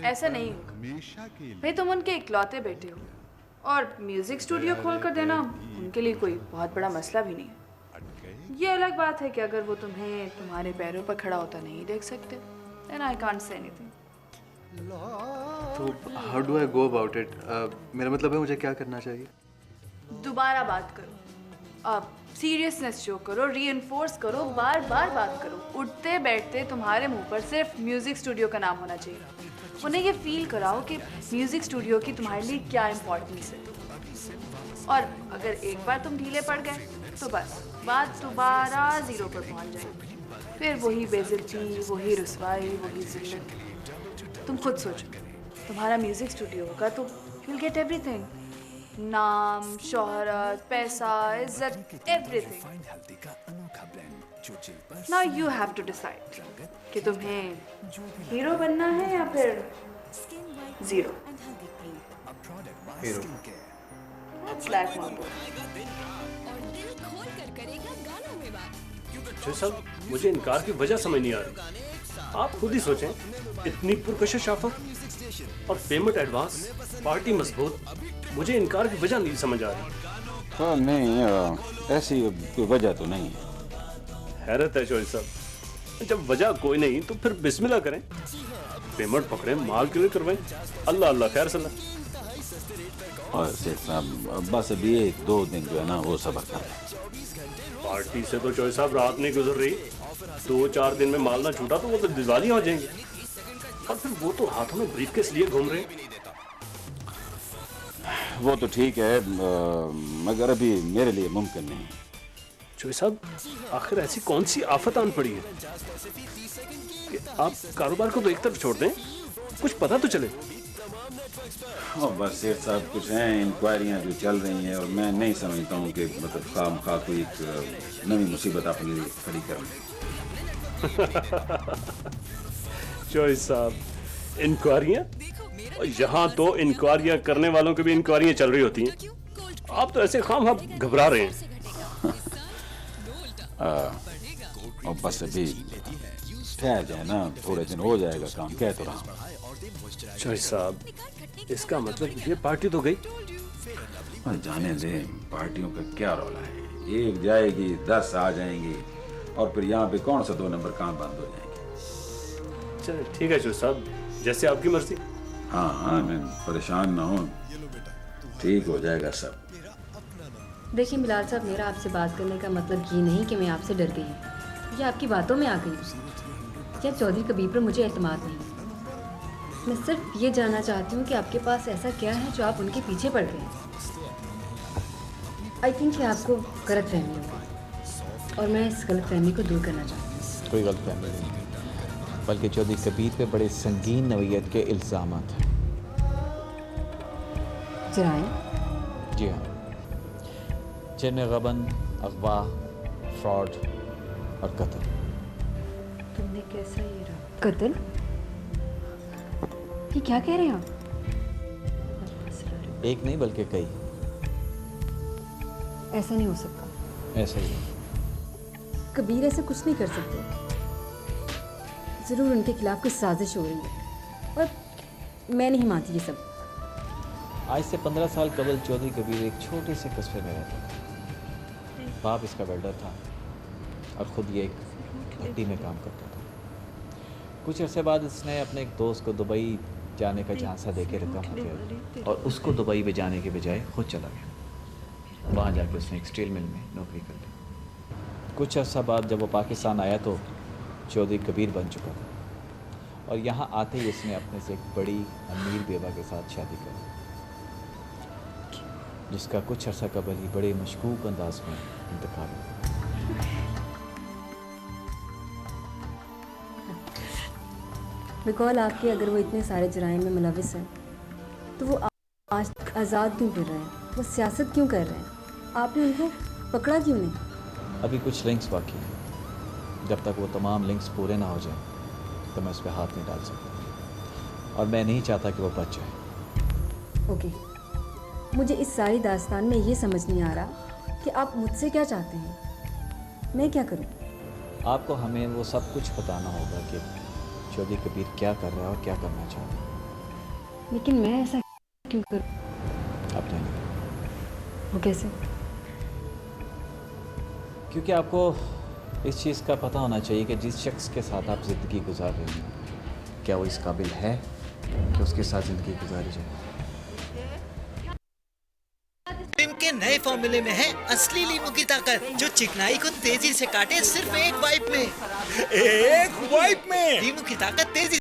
ऐसा नहीं होगा भाई, तुम उनके इकलौते बेटे हो और म्यूजिक स्टूडियो खोल कर देना उनके लिए कोई बहुत बड़ा मसला भी नहीं है। ये अलग बात है कि अगर वो तुम्हें तुम्हारे पैरों पर खड़ा होता नहीं देख सकते, then I can't say anything। तो how do I go about it? मेरा मतलब है मुझे क्या करना चाहिए? दोबारा बात करो, अब सीरियसनेस शो करो, रीइंफोर्स करो, बार बार बात करो। उठते बैठते तुम्हारे मुंह पर सिर्फ म्यूजिक स्टूडियो का नाम होना चाहिए। उन्हें ये फील कराओ कि म्यूजिक स्टूडियो की तुम्हारे लिए क्या इम्पोर्टेंस है। और अगर एक बार तुम ढीले पड़ गए तो बस बात दोबारा जीरो पर पहुंच जाएगी। फिर वही बेइज्जती, वही रुसवाई, वही जिल्लत। तुम खुद सोचो, तुम्हारा म्यूजिक स्टूडियो होगा तो you'll get everything, नाम, शोहरत, पैसा, इज्जत, everything। Now you have to decide कि तुम्हें हीरो बनना है या फिर zero. Hero. That's like my boy। जो सब मुझे इनकार की वजह समझ नहीं आ रही। आप खुद ही सोचें, इतनी पुरकशिश ऑफर और पेमेंट एडवांस, पार्टी मजबूत, मुझे इनकार की वजह नहीं समझ आ रही। हाँ नहीं, ऐसी कोई वजह तो नहीं है। हैरत है शोएब साहब, जब वजह कोई नहीं तो फिर बिस्मिल्लाह करें, पेमेंट पकड़ें, माल क्लियर करवाएं, अल्लाह अल्लाह खैर सल्लाह। और सेठ साहब बस अभी 1-2 दिन जो है ना वो सब्र कर लें। पार्टी से तो शोएब साहब रात नहीं गुजर रही, 2-4 दिन में माल ना छूटा तो वो तो दिवालियां हो जाएंगी। और फिर वो तो हाथों में ब्रीफकेस लिए घूम रहे हैं। वो तो ठीक है, मगर अभी मेरे लिए मुमकिन नहीं। शोएब साहब, आखिर ऐसी कौन सी आफत आन पड़ी है कि आप कारोबार को तो एक तरफ छोड़ दें, कुछ पता तो चले। और बस सेठ साहब कुछ हैं इंक्वायरियाँ जो चल रही हैं और मैं नहीं समझता हूँ कि मतलब खामखा कोई एक नई मुसीबत अपने लिए खड़ी कर लें। शोएब साहब, इंक्वायरियाँ? और यहाँ तो इंक्वायरियाँ करने वालों की भी इंक्वायरियाँ चल रही होती हैं। आप तो ऐसे खामखा घबरा रहे हैं। और बस अभी ठहर जाए ना, थोड़े दिन हो जाएगा काम, कह तो रहा हूँ। शोएब साहब, इसका मतलब ये पार्टी तो गई। जाने दे, पार्टियों का क्या रौला है। एक जाएगी 10 आ जाएंगी और फिर यहाँ पे कौन सा 2 नंबर काम बंद हो जाएंगे। चलिए ठीक है शोएब साहब, जैसे आपकी मर्जी। हाँ हाँ, मैं परेशान ना हूँ, ठीक हो जाएगा सब। देखिए बिलाल साहब, मेरा आपसे बात करने का मतलब ये नहीं कि मैं आपसे डर गई हूँ या आपकी बातों में आ गई हूँ या चौधरी कबीर पर मुझे एतमाद नहीं। मैं सिर्फ ये जानना चाहती हूँ कि आपके पास ऐसा क्या है जो आप उनके पीछे पड़ गए हैं। आई थिंक कि आपको गलतफहमी होगी और मैं इस गलतफहमी को दूर करना चाहती हूँ। कोई गलतफहमी नहीं, बल्कि चौधरी कबीर पे बड़े संगीन नौइयत के इल्ज़ामात हैं। जराइम? जी हाँ, जिनमें गबन, अगवा, फ्रॉड और कत्ल। तुमने कैसा ये रहा? कत्ल? ये क्या कह रहे हैं आप? एक नहीं बल्कि कई। ऐसा नहीं हो सकता। ऐसा ही है। कबीर ऐसा कुछ नहीं कर सकते। ज़रूर उनके खिलाफ कुछ साजिश हो रही है और मैं नहीं मानती ये सब। आज से 15 साल कबल चौधरी कबीर एक छोटे से कस्बे में रहता था। बाप इसका वेल्डर था और ख़ुद ये एक भट्टी में काम करता था। कुछ अरसे बाद इसने अपने एक दोस्त को दुबई जाने का झांसा देके रकम हथियार और उसको दुबई में जाने के बजाय खुद चला गया। वहाँ जाकर उसने एक स्टील मिल में नौकरी कर ली। कुछ अर्सा बाद जब वो पाकिस्तान आया तो चौधरी कबीर बन चुका था और यहाँ आते ही उसने अपने से एक बड़ी अमीर बेवा के साथ शादी कर ली, जिसका कुछ अर्सा कबल ही बड़े मशकूक अंदाज में इंतकाल हुआ। बिकॉल आपके अगर वो इतने सारे जराइम में मुलविस हैं तो वो आज आज़ाद क्यों फिर रहे हैं? वो सियासत क्यों कर रहे हैं? आपने उनको पकड़ा क्यों नहीं? अभी कुछ लिंक्स बाकी हैं। जब तक वो तमाम लिंक्स पूरे ना हो जाएं तो मैं उस पर हाथ नहीं डाल सकता और मैं नहीं चाहता कि वो बच जाए। ओके, मुझे इस सारी दास्तान में ये समझ नहीं आ रहा कि आप मुझसे क्या चाहते हैं। मैं क्या करूं? आपको हमें वो सब कुछ बताना होगा कि चौधरी कबीर क्या कर रहा है और क्या करना चाहता है। लेकिन मैं ऐसा क्यों करूँ? आप जानिए, वो कैसे? क्योंकि आपको इस चीज़ का पता होना चाहिए कि जिस शख्स के साथ आप ज़िंदगी गुजार रहे हैं, क्या वो इस काबिल है कि उसके साथ ज़िंदगी गुजारी जाए। टिम के नए फॉर्मूले में है असली लीमू की ताकत, जो चिकनाई को तेजी से काटे सिर्फ एक वाइप में। एक वाइप में लीमू की ताकत तेजी